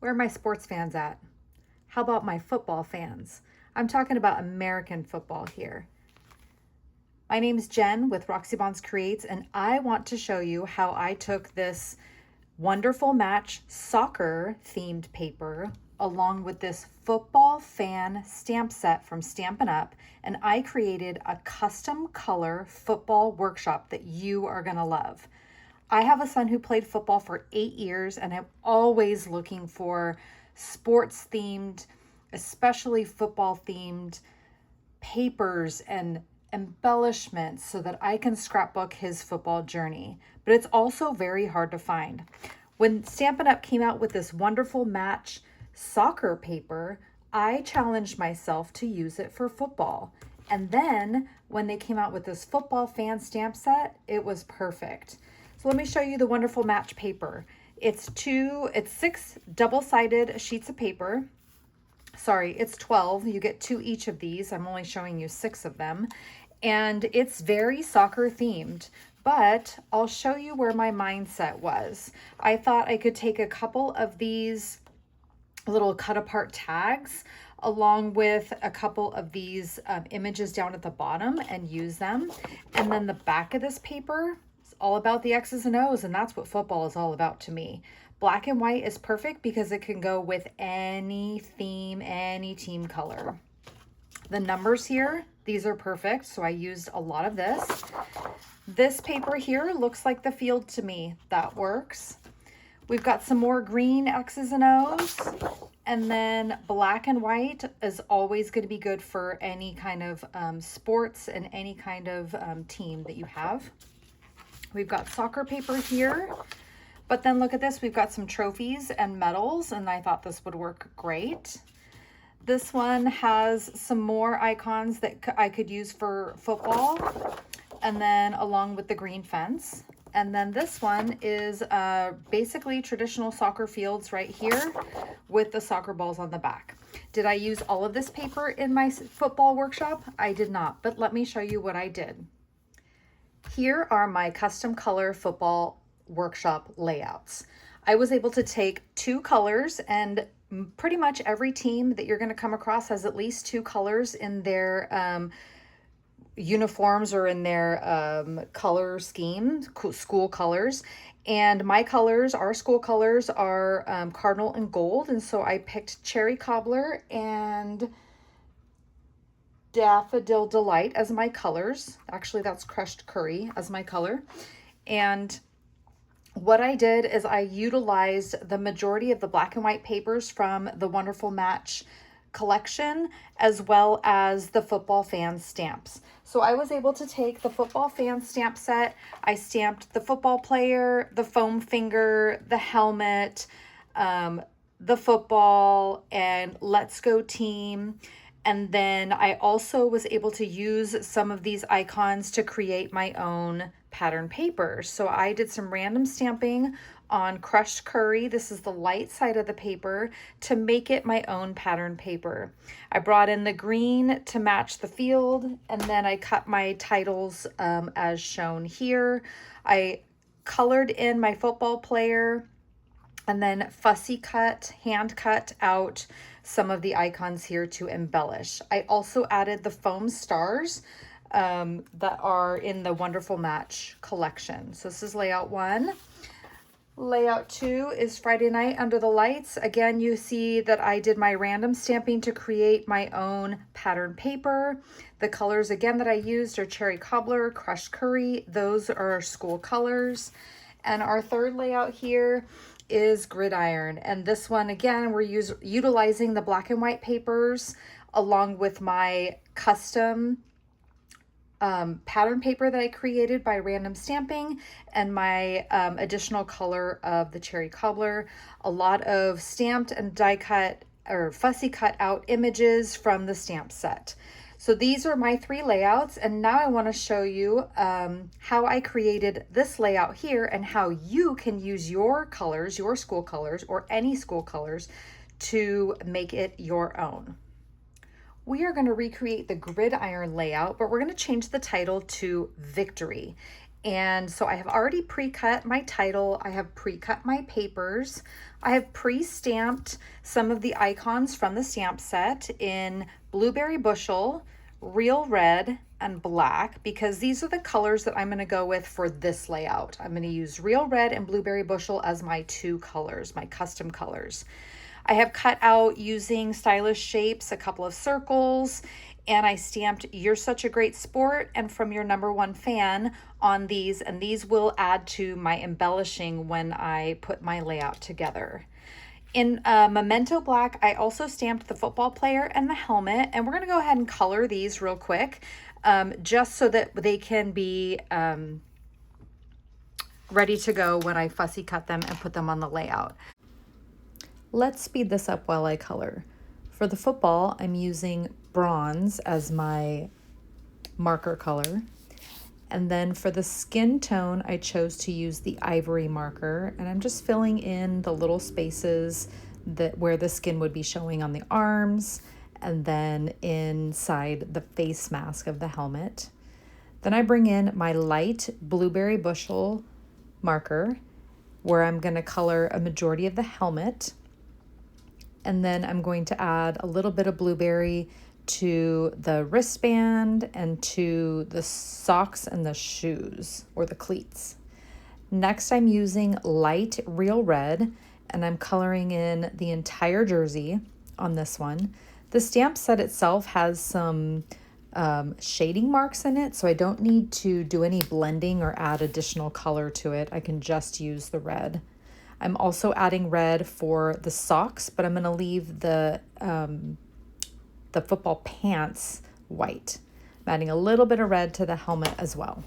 Where are my sports fans at? How about my football fans? I'm talking about American football here. My name is Jen with Roxy Bonds Creates, and I want to show you how I took this wonderful match soccer themed paper along with this football fan stamp set from Stampin' Up, and I created a custom color football workshop that you are gonna love. I have a son who played football for 8 years, and I'm always looking for sports themed, especially football themed papers and embellishments so that I can scrapbook his football journey. But it's also very hard to find. When Stampin' Up came out with this wonderful match soccer paper, I challenged myself to use it for football. And then when they came out with this football fan stamp set, it was perfect. So let me show you the wonderful match paper. It's 6 double-sided sheets of paper. Sorry, it's 12. You get 2 each of these. I'm only showing you 6 of them. And it's very soccer themed, but I'll show you where my mindset was. I thought I could take a couple of these little cut apart tags along with a couple of these images down at the bottom and use them. And then the back of this paper is all about the X's and O's, and that's what football is all about to me. Black and white is perfect because it can go with any theme, any team color. The numbers here, these are perfect, so I used a lot of this. This paper here looks like the field to me. That works. We've got some more green X's and O's, and then black and white is always going to be good for any kind of sports and any kind of team that you have. We've got soccer paper here, but then look at this. We've got some trophies and medals, and I thought this would work great. This one has some more icons that I could use for football, and then along with the green fence. And then this one is basically traditional soccer fields right here with the soccer balls on the back. Did I use all of this paper in my football workshop? I did not, but let me show you what I did. Here are my custom color football workshop layouts. I was able to take 2 colors, and pretty much every team that you're going to come across has at least 2 colors in their uniforms or in their color scheme, school colors. And my colors, our school colors, are cardinal and gold, and so I picked cherry cobbler and daffodil delight as my colors. Actually, that's crushed curry as my color. And what I did is I utilized the majority of the black and white papers from the Wonderful Match collection, as well as the football fan stamps. So I was able to take the football fan stamp set. I stamped the football player, the foam finger, the helmet, the football, and let's go team. And then I also was able to use some of these icons to create my own pattern papers. So I did some random stamping on crushed curry. This is the light side of the paper to make it my own pattern paper. I brought in the green to match the field, and then I cut my titles as shown here. I colored in my football player and then fussy cut, hand cut out some of the icons here to embellish. I also added the foam stars that are in the Wonderful Match collection. So this is layout 1. Layout 2 is Friday Night Under the Lights. Again, you see that I did my random stamping to create my own pattern paper. The colors again that I used are cherry cobbler, crushed curry. Those are our school colors. And our third layout here is gridiron, and this one again we're utilizing the black and white papers along with my custom pattern paper that I created by random stamping and my additional color of the cherry cobbler. A lot of stamped and die cut or fussy cut out images from the stamp set. So these are my 3 layouts, and now I want to show you how I created this layout here and how you can use your colors, your school colors, or any school colors to make it your own. We are going to recreate the gridiron layout, but we're going to change the title to Victory. And so I have already pre-cut my title. I have pre-cut my papers. I have pre-stamped some of the icons from the stamp set in Blueberry Bushel, Real Red, and Black, because these are the colors that I'm going to go with for this layout. I'm going to use Real Red and Blueberry Bushel as my two colors, my custom colors. I have cut out, using stylish shapes, a couple of circles, and I stamped "You're Such a Great Sport" and "From Your Number One Fan" on these, and these will add to my embellishing when I put my layout together. In Memento Black, I also stamped the football player and the helmet, and we're going to go ahead and color these real quick, just so that they can be ready to go when I fussy cut them and put them on the layout. Let's speed this up while I color. For the football, I'm using bronze as my marker color. And then for the skin tone, I chose to use the ivory marker, and I'm just filling in the little spaces where the skin would be showing on the arms and then inside the face mask of the helmet. Then I bring in my light Blueberry Bushel marker, where I'm going to color a majority of the helmet. And then I'm going to add a little bit of blueberry to the wristband and to the socks and the shoes, or the cleats. Next, I'm using light Real Red, and I'm coloring in the entire jersey on this one. The stamp set itself has some shading marks in it, so I don't need to do any blending or add additional color to it. I can just use the red. I'm also adding red for the socks, but I'm going to leave the football pants white. I'm adding a little bit of red to the helmet as well.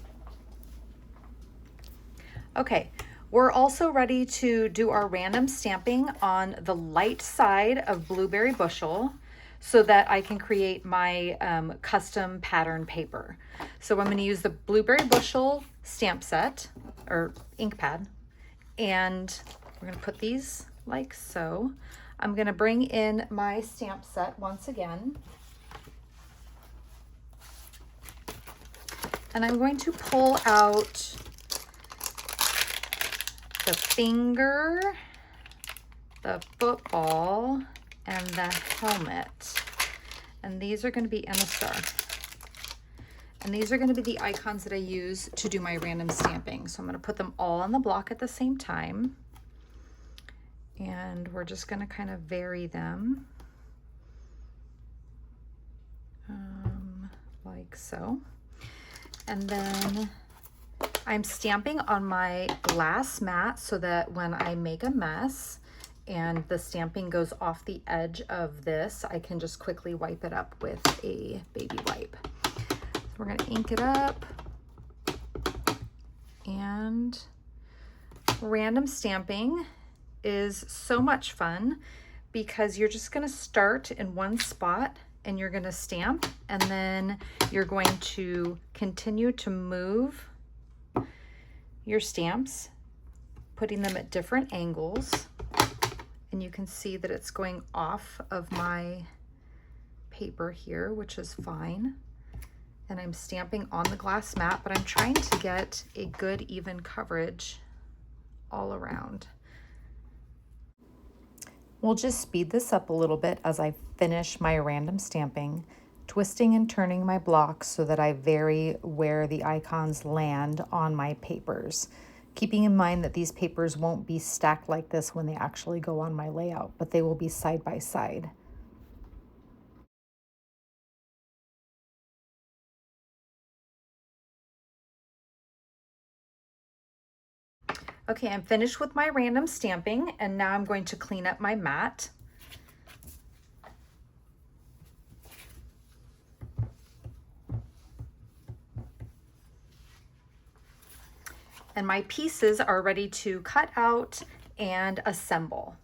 Okay, we're also ready to do our random stamping on the light side of Blueberry Bushel so that I can create my custom pattern paper. So I'm going to use the Blueberry Bushel stamp set, or ink pad, and we're going to put these like so. I'm going to bring in my stamp set once again. And I'm going to pull out the finger, the football, and the helmet. And these are going to be, and a star. And these are going to be the icons that I use to do my random stamping. So I'm going to put them all on the block at the same time. And we're just going to kind of vary them like so. And then I'm stamping on my glass mat so that when I make a mess and the stamping goes off the edge of this, I can just quickly wipe it up with a baby wipe. So we're going to ink it up. And random stamping is so much fun because you're just going to start in one spot and you're going to stamp, and then you're going to continue to move your stamps, putting them at different angles, and you can see that it's going off of my paper here, which is fine. And I'm stamping on the glass mat, but I'm trying to get a good even coverage all around. We'll just speed this up a little bit as I finish my random stamping, twisting and turning my blocks so that I vary where the icons land on my papers, keeping in mind that these papers won't be stacked like this when they actually go on my layout, but they will be side by side. Okay, I'm finished with my random stamping, and now I'm going to clean up my mat. And my pieces are ready to cut out and assemble.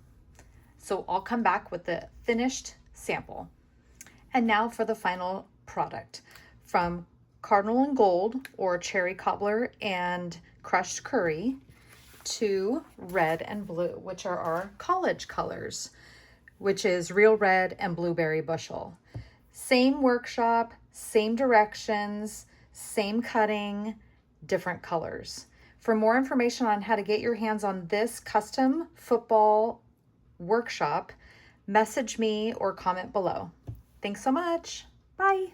So I'll come back with the finished sample. And now for the final product. From Cardinal and Gold, or Cherry Cobbler and Crushed Curry, to Red and Blue, which are our college colors, which is Real Red and Blueberry Bushel. Same workshop, same directions, same cutting, different colors. For more information on how to get your hands on this custom football workshop, message me or comment below. Thanks so much. Bye.